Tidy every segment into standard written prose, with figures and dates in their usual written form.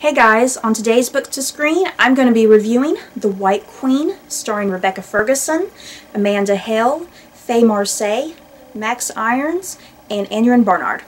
Hey guys, on today's Book to Screen, I'm going to be reviewing The White Queen, starring Rebecca Ferguson, Amanda Hale, Faye Marsay, Max Irons, and Aneurin Barnard.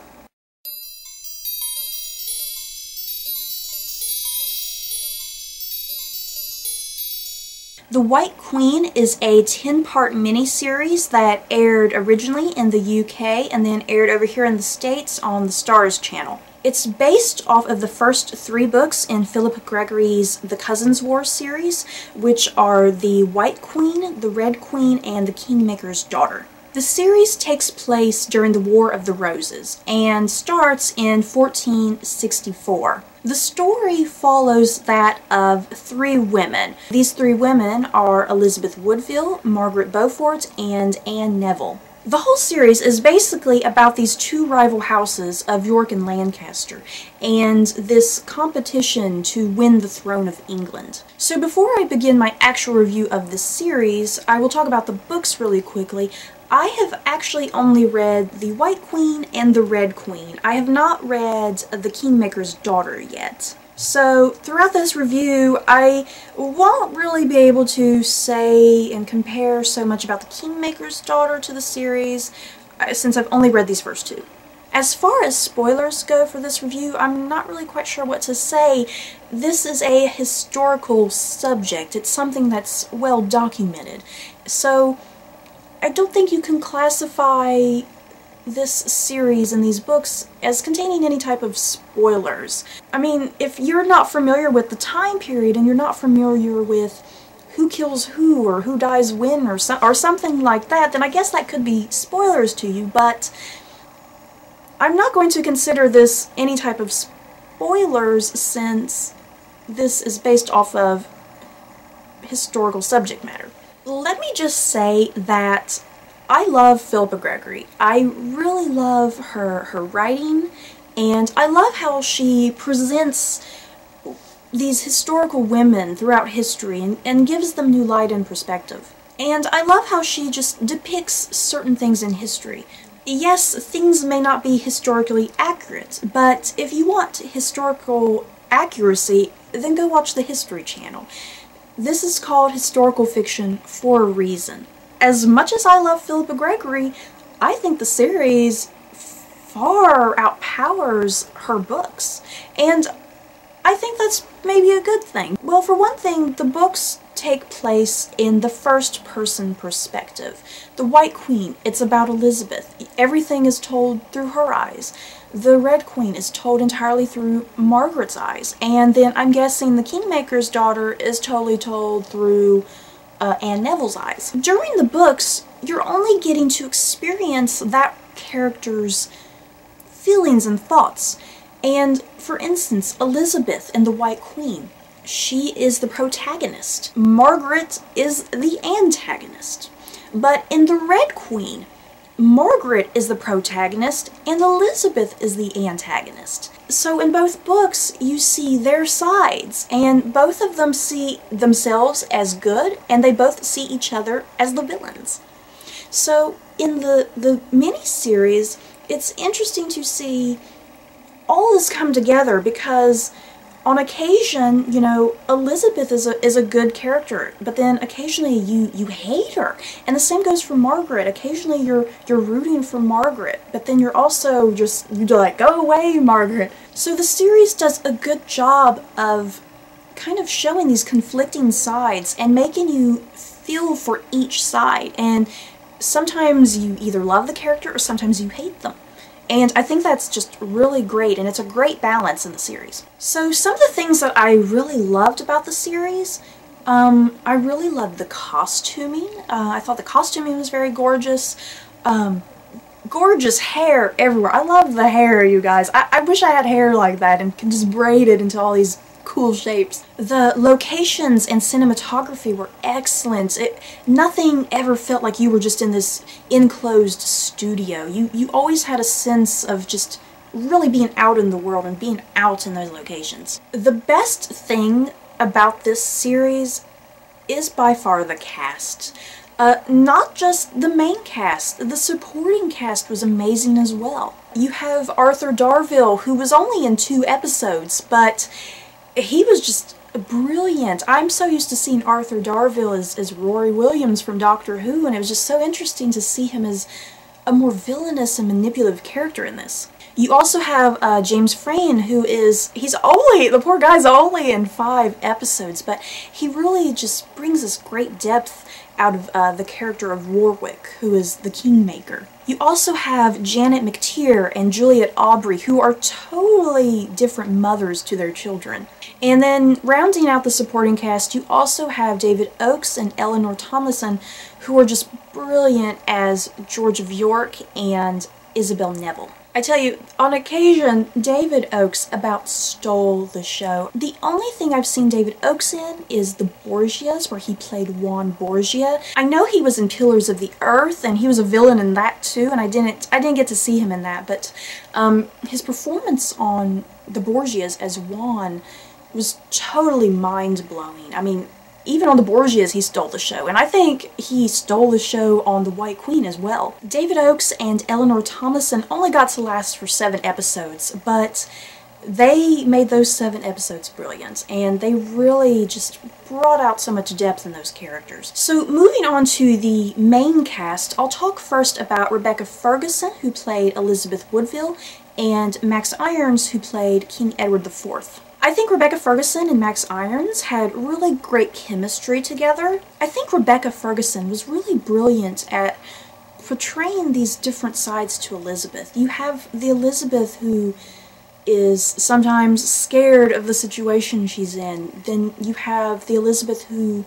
The White Queen is a 10-part miniseries that aired originally in the UK and then aired over here in the States on the Starz channel. It's based off of the first 3 books in Phillipa Gregory's The Cousins War series, which are The White Queen, The Red Queen, and The Kingmaker's Daughter. The series takes place during the War of the Roses and starts in 1464. The story follows that of 3 women. These 3 women are Elizabeth Woodville, Margaret Beaufort, and Anne Neville. The whole series is basically about these 2 rival houses of York and Lancaster and this competition to win the throne of England. So before I begin my actual review of this series, I will talk about the books really quickly. I have actually only read The White Queen and The Red Queen. I have not read The Kingmaker's Daughter yet. So throughout this review, I won't really be able to say and compare so much about The Kingmaker's Daughter to the series, since I've only read these first 2. As far as spoilers go for this review, I'm not really quite sure what to say. This is a historical subject. It's something that's well documented. So I don't think you can classify this series and these books as containing any type of spoilers. I mean, if you're not familiar with the time period and you're not familiar with who kills who or who dies when or something like that, then I guess that could be spoilers to you, but I'm not going to consider this any type of spoilers since this is based off of historical subject matter. Let me just say that I love Phillipa Gregory. I really love her writing, and I love how she presents these historical women throughout history and gives them new light and perspective. And I love how she just depicts certain things in history. Yes, things may not be historically accurate, but if you want historical accuracy, then go watch the History Channel. This is called historical fiction for a reason. As much as I love Phillipa Gregory, I think the series far outpowers her books, and I think that's maybe a good thing. Well, for one thing, the books take place in the first-person perspective. The White Queen, it's about Elizabeth. Everything is told through her eyes. The Red Queen is told entirely through Margaret's eyes, and then I'm guessing the Kingmaker's Daughter is totally told through Anne Neville's eyes. During the books, you're only getting to experience that character's feelings and thoughts. And for instance, Elizabeth in The White Queen, she is the protagonist. Margaret is the antagonist. But in The Red Queen, Margaret is the protagonist and Elizabeth is the antagonist. So in both books, you see their sides, and both of them see themselves as good, and they both see each other as the villains. So in the miniseries, it's interesting to see all this come together because on occasion, you know, Elizabeth is a good character, but then occasionally you hate her. And the same goes for Margaret. Occasionally you're rooting for Margaret, but then you're also you're like, go away, Margaret. So the series does a good job of kind of showing these conflicting sides and making you feel for each side. And sometimes you either love the character or sometimes you hate them. And I think that's just really great, and it's a great balance in the series. So some of the things that I really loved about the series, I really loved the costuming. I thought the costuming was very gorgeous. Gorgeous hair everywhere. I love the hair, you guys. I wish I had hair like that and could just braid it into all these cool shapes. The locations and cinematography were excellent. Nothing ever felt like you were just in this enclosed studio. You always had a sense of just really being out in the world and being out in those locations. The best thing about this series is by far the cast. Not just the main cast, the supporting cast was amazing as well. You have Arthur Darvill, who was only in 2 episodes, but he was just brilliant. I'm so used to seeing Arthur Darvill as Rory Williams from Doctor Who, and it was just so interesting to see him as a more villainous and manipulative character in this. You also have James Frain, who the poor guy's only in 5 episodes, but he really just brings this great depth out of the character of Warwick, who is the Kingmaker. You also have Janet McTeer and Juliet Aubrey, who are totally different mothers to their children. And then rounding out the supporting cast, you also have David Oakes and Eleanor Tomlinson, who are just brilliant as George of York and Isabel Neville. I tell you, on occasion, David Oakes about stole the show. The only thing I've seen David Oakes in is The Borgias, where he played Juan Borgia. I know he was in Pillars of the Earth, and he was a villain in that too, and I didn't get to see him in that, but his performance on The Borgias as Juan was totally mind-blowing. I mean, even on The Borgias, he stole the show, and I think he stole the show on The White Queen as well. David Oakes and Eleanor Tomlinson only got to last for 7 episodes, but they made those 7 episodes brilliant, and they really just brought out so much depth in those characters. So moving on to the main cast, I'll talk first about Rebecca Ferguson, who played Elizabeth Woodville, and Max Irons, who played King Edward IV. I think Rebecca Ferguson and Max Irons had really great chemistry together. I think Rebecca Ferguson was really brilliant at portraying these different sides to Elizabeth. You have the Elizabeth who is sometimes scared of the situation she's in. Then you have the Elizabeth who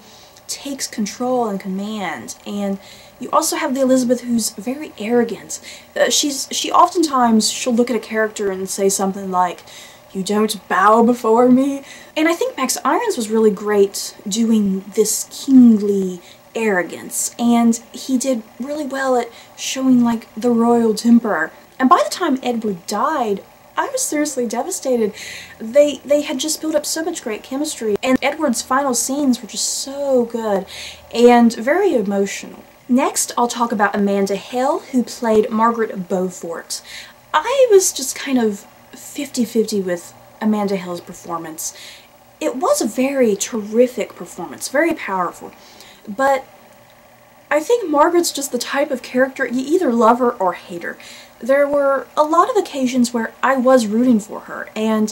takes control and command. And you also have the Elizabeth who's very arrogant. She'll look at a character and say something like, "You don't bow before me." And I think Max Irons was really great doing this kingly arrogance, and he did really well at showing like the royal temper. And by the time Edward died, I was seriously devastated. They had just built up so much great chemistry, and Edward's final scenes were just so good and very emotional. Next, I'll talk about Amanda Hale, who played Margaret Beaufort. I was just kind of 50-50 with Amanda Hale's performance. It was a very terrific performance, very powerful, but I think Margaret's just the type of character you either love her or hate her. There were a lot of occasions where I was rooting for her, and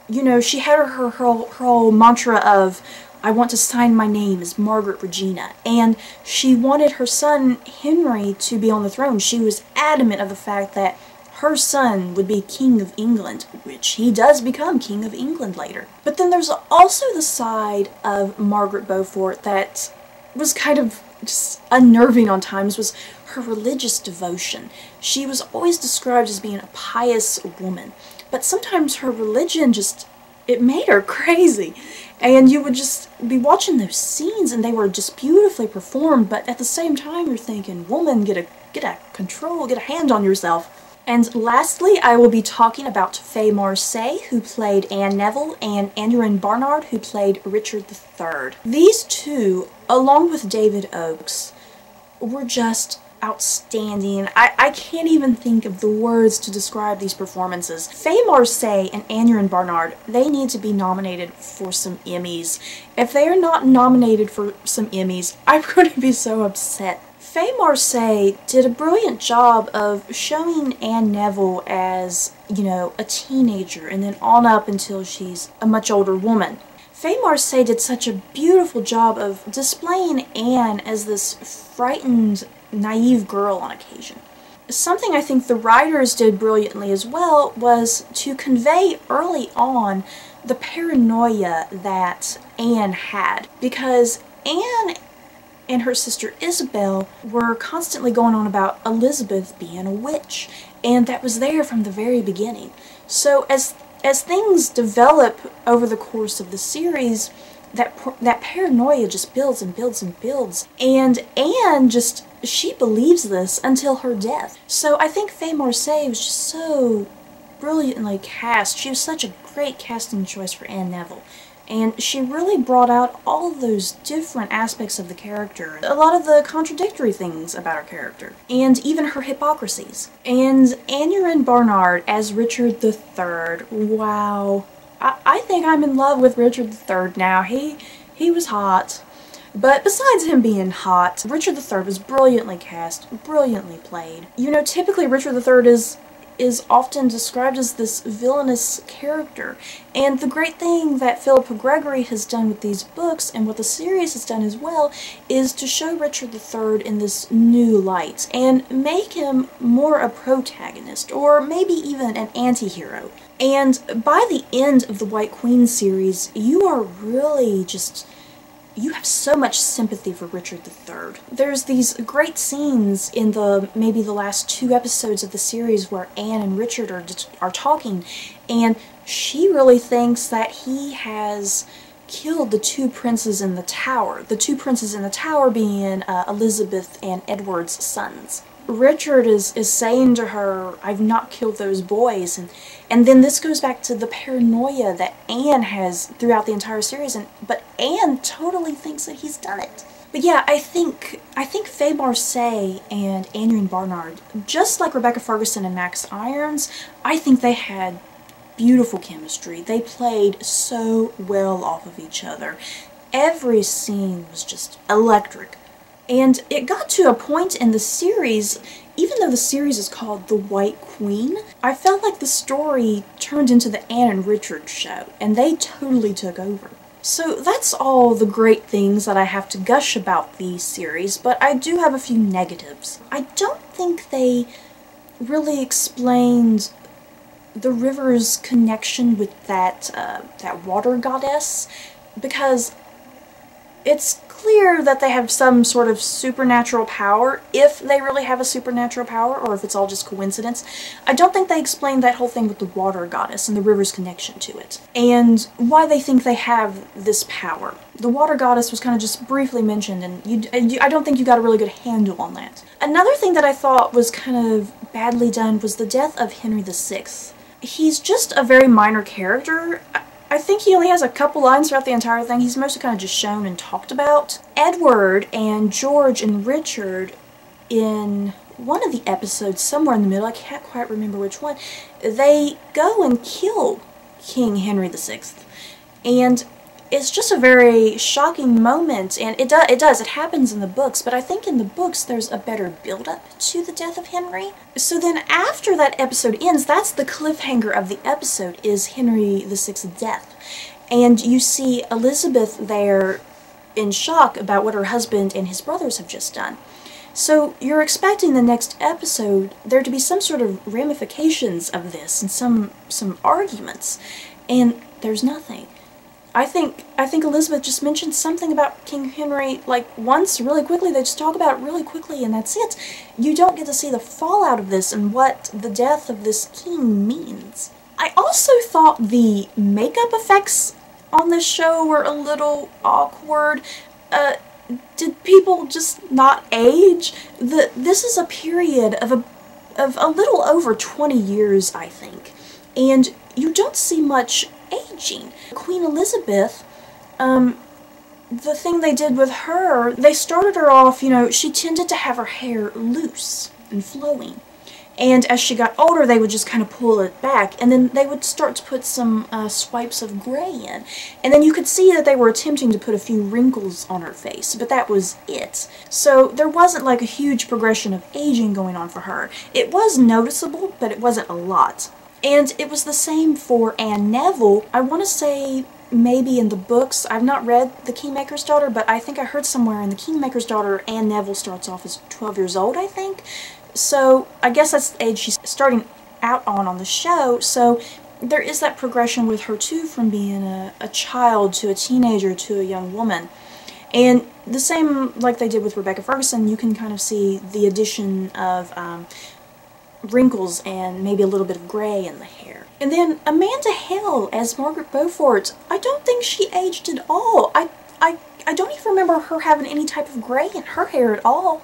you know, she had her whole mantra of, "I want to sign my name as Margaret Regina," and she wanted her son Henry to be on the throne. She was adamant of the fact that her son would be King of England, which he does become King of England later. But then there's also the side of Margaret Beaufort that was kind of just unnerving on times, was her religious devotion. She was always described as being a pious woman, but sometimes her religion it made her crazy. And you would just be watching those scenes and they were just beautifully performed, but at the same time you're thinking, woman, get a hand on yourself. And lastly, I will be talking about Faye Marsay, who played Anne Neville, and Aneurin Barnard, who played Richard III. These two, along with David Oakes, were just outstanding. I can't even think of the words to describe these performances. Faye Marsay and Aneurin Barnard, they need to be nominated for some Emmys. If they are not nominated for some Emmys, I'm going to be so upset. Faye Marsay did a brilliant job of showing Anne Neville as, you know, a teenager and then on up until she's a much older woman. Faye Marsay did such a beautiful job of displaying Anne as this frightened, naive girl on occasion. Something I think the writers did brilliantly as well was to convey early on the paranoia that Anne had, because Anne and her sister Isabel were constantly going on about Elizabeth being a witch, and that was there from the very beginning. So as things develop over the course of the series, that paranoia just builds and builds and builds, and Anne she believes this until her death. So I think Faye Marsay was just so brilliantly cast. She was such a great casting choice for Anne Neville. And she really brought out all of those different aspects of the character, a lot of the contradictory things about her character, and even her hypocrisies. And Aneurin Barnard as Richard III, wow. I think I'm in love with Richard III now. He was hot. But besides him being hot, Richard III was brilliantly cast, brilliantly played. You know, typically Richard III is often described as this villainous character. And the great thing that Phillipa Gregory has done with these books, and what the series has done as well, is to show Richard III in this new light, and make him more a protagonist, or maybe even an anti-hero. And by the end of the White Queen series, you are really just... you have so much sympathy for Richard III. There's these great scenes in maybe the last 2 episodes of the series where Anne and Richard are talking, and she really thinks that he has killed the 2 princes in the tower. The 2 princes in the tower being Elizabeth and Edward's sons. Richard is saying to her, "I've not killed those boys," and then this goes back to the paranoia that Anne has throughout the entire series, but Anne totally thinks that he's done it. But yeah, I think Faye Marseille and Andrian Barnard, just like Rebecca Ferguson and Max Irons, I think they had beautiful chemistry. They played so well off of each other. Every scene was just electric. And it got to a point in the series, even though the series is called The White Queen, I felt like the story turned into the Anne and Richard show, and they totally took over. So that's all the great things that I have to gush about the series, but I do have a few negatives. I don't think they really explained the river's connection with that water goddess, because it's clear that they have some sort of supernatural power, if they really have a supernatural power, or if it's all just coincidence. I don't think they explained that whole thing with the water goddess and the river's connection to it, and why they think they have this power. The water goddess was kind of just briefly mentioned, and I don't think you got a really good handle on that. Another thing that I thought was kind of badly done was the death of Henry VI. He's just a very minor character. I think he only has a couple lines throughout the entire thing. He's mostly kind of just shown and talked about. Edward and George and Richard, in one of the episodes, somewhere in the middle, I can't quite remember which one, they go and kill King Henry VI. And it's just a very shocking moment, and it happens in the books, but I think in the books there's a better build-up to the death of Henry. So then after that episode ends, that's the cliffhanger of the episode, is Henry VI's death. And you see Elizabeth there in shock about what her husband and his brothers have just done. So you're expecting the next episode there to be some sort of ramifications of this and some arguments, and there's nothing. I think Elizabeth just mentioned something about King Henry, like, once, really quickly. They just talk about it really quickly, and that's it. You don't get to see the fallout of this and what the death of this king means. I also thought the makeup effects on this show were a little awkward. Did people just not age? This is a period of a little over 20 years, I think, and you don't see much aging. Queen Elizabeth, the thing they did with her, they started her off, you know, she tended to have her hair loose and flowing. And as she got older, they would just kind of pull it back, and then they would start to put some swipes of gray in. And then you could see that they were attempting to put a few wrinkles on her face, but that was it. So there wasn't like a huge progression of aging going on for her. It was noticeable, but it wasn't a lot. And it was the same for Anne Neville. I want to say maybe in the books, I've not read The Kingmaker's Daughter, but I think I heard somewhere in The Kingmaker's Daughter, Anne Neville starts off as 12 years old, I think. So I guess that's the age she's starting out on the show. So there is that progression with her too, from being a child to a teenager to a young woman. And the same like they did with Rebecca Ferguson, you can kind of see the addition of wrinkles and maybe a little bit of gray in the hair. And then Amanda Hale as Margaret Beaufort, I don't think she aged at all. I don't even remember her having any type of gray in her hair at all.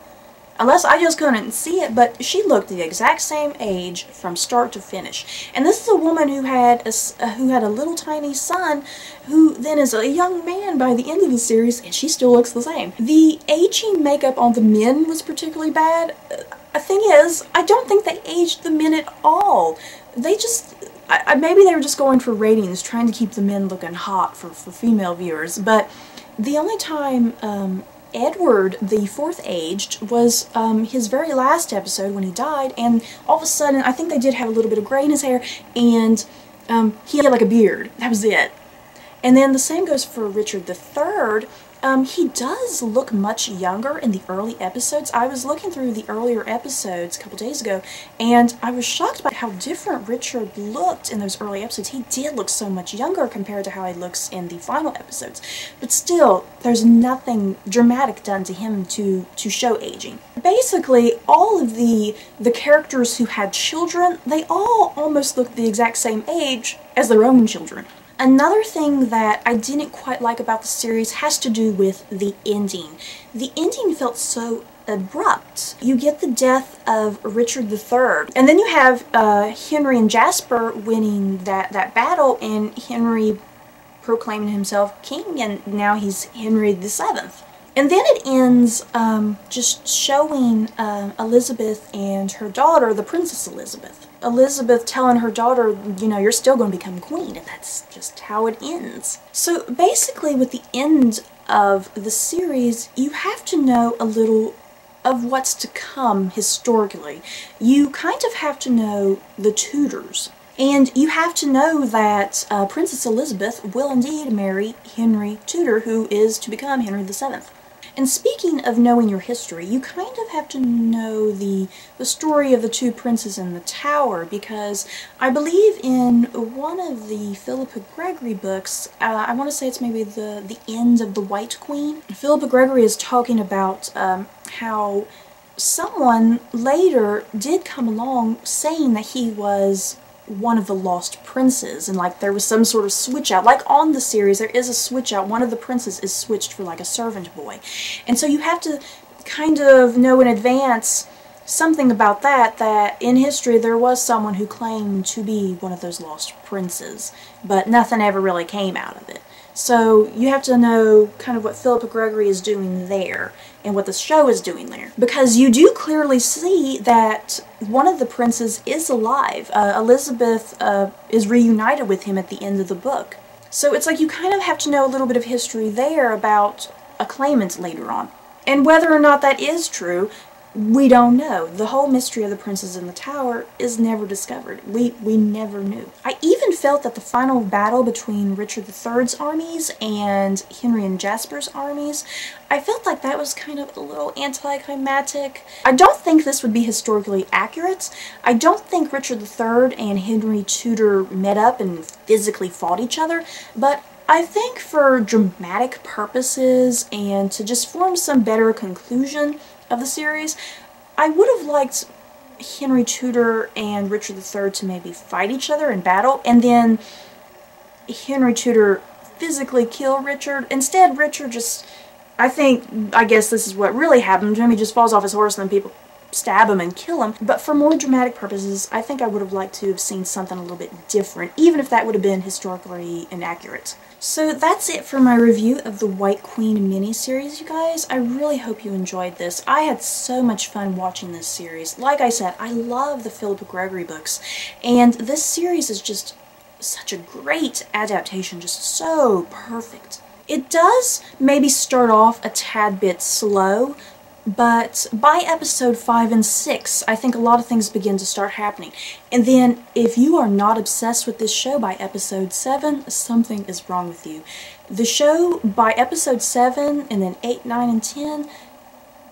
Unless I just couldn't see it, but she looked the exact same age from start to finish. And this is a woman who had a little tiny son, who then is a young man by the end of the series, and she still looks the same. The aging makeup on the men was particularly bad. The thing is, I don't think they aged the men at all. They just, maybe they were just going for ratings, trying to keep the men looking hot for female viewers, but the only time Edward the Fourth aged was his very last episode when he died, and all of a sudden, I think they did have a little bit of gray in his hair, and he had like a beard. That was it. And then the same goes for Richard III. He does look much younger in the early episodes. I was looking through the earlier episodes a couple days ago, and I was shocked by how different Richard looked in those early episodes. He did look so much younger compared to how he looks in the final episodes. But still, there's nothing dramatic done to him to show aging. Basically, all of the characters who had children, they all almost look the exact same age as their own children. Another thing that I didn't quite like about the series has to do with the ending. The ending felt so abrupt. You get the death of Richard III, and then you have Henry and Jasper winning that battle, and Henry proclaiming himself king, and now he's Henry VII. And then it ends just showing Elizabeth and her daughter, the Princess Elizabeth. Elizabeth telling her daughter, you know, you're still going to become queen, and that's just how it ends. So basically with the end of the series, you have to know a little of what's to come historically. You kind of have to know the Tudors. And you have to know that Princess Elizabeth will indeed marry Henry Tudor, who is to become Henry VII. And speaking of knowing your history, you kind of have to know the story of the two princes in the tower, because I believe in one of the Phillipa Gregory books, I want to say it's maybe the end of the White Queen, Phillipa Gregory is talking about how someone later did come along saying that he was one of the lost princes, and like there was some sort of switch out. Like on the series, there is a switch out. One of the princes is switched for like a servant boy. And so you have to kind of know in advance something about that in history there was someone who claimed to be one of those lost princes, but nothing ever really came out of it. So you have to know kind of what Phillipa Gregory is doing there and what the show is doing there. Because you do clearly see that one of the princes is alive. Elizabeth is reunited with him at the end of the book. So it's like you kind of have to know a little bit of history there about a claimant later on. And whether or not that is true, we don't know. The whole mystery of the princes in the tower is never discovered. We never knew. I even felt that the final battle between Richard III's armies and Henry and Jasper's armies, I felt like that was kind of a little anticlimactic. I don't think this would be historically accurate. I don't think Richard III and Henry Tudor met up and physically fought each other, but I think for dramatic purposes and to just form some better conclusion of the series, I would have liked Henry Tudor and Richard III to maybe fight each other in battle, and then Henry Tudor physically kill Richard. Instead, Richard just, I guess this is what really happened to him. He just falls off his horse and then people stab him and kill him. But for more dramatic purposes, I think I would have liked to have seen something a little bit different, even if that would have been historically inaccurate. So that's it for my review of the White Queen miniseries, you guys. I really hope you enjoyed this. I had so much fun watching this series. Like I said, I love the Phillipa Gregory books, and this series is just such a great adaptation, just so perfect. It does maybe start off a tad bit slow, but by episode 5 and 6, I think a lot of things begin to start happening. And then, if you are not obsessed with this show by episode 7, something is wrong with you. The show, by episode 7, and then 8, 9, and 10,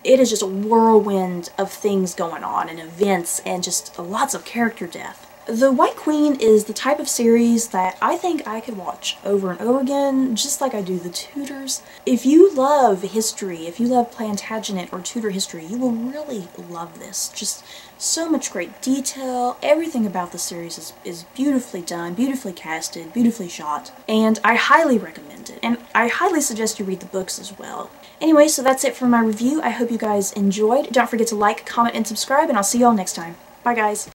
it is just a whirlwind of things going on, and events, and just lots of character death. The White Queen is the type of series that I think I could watch over and over again, just like I do the Tudors. If you love history, if you love Plantagenet or Tudor history, you will really love this. Just so much great detail. Everything about the series is beautifully done, beautifully casted, beautifully shot, and I highly recommend it. And I highly suggest you read the books as well. Anyway, so that's it for my review. I hope you guys enjoyed. Don't forget to like, comment, and subscribe, and I'll see you all next time. Bye, guys.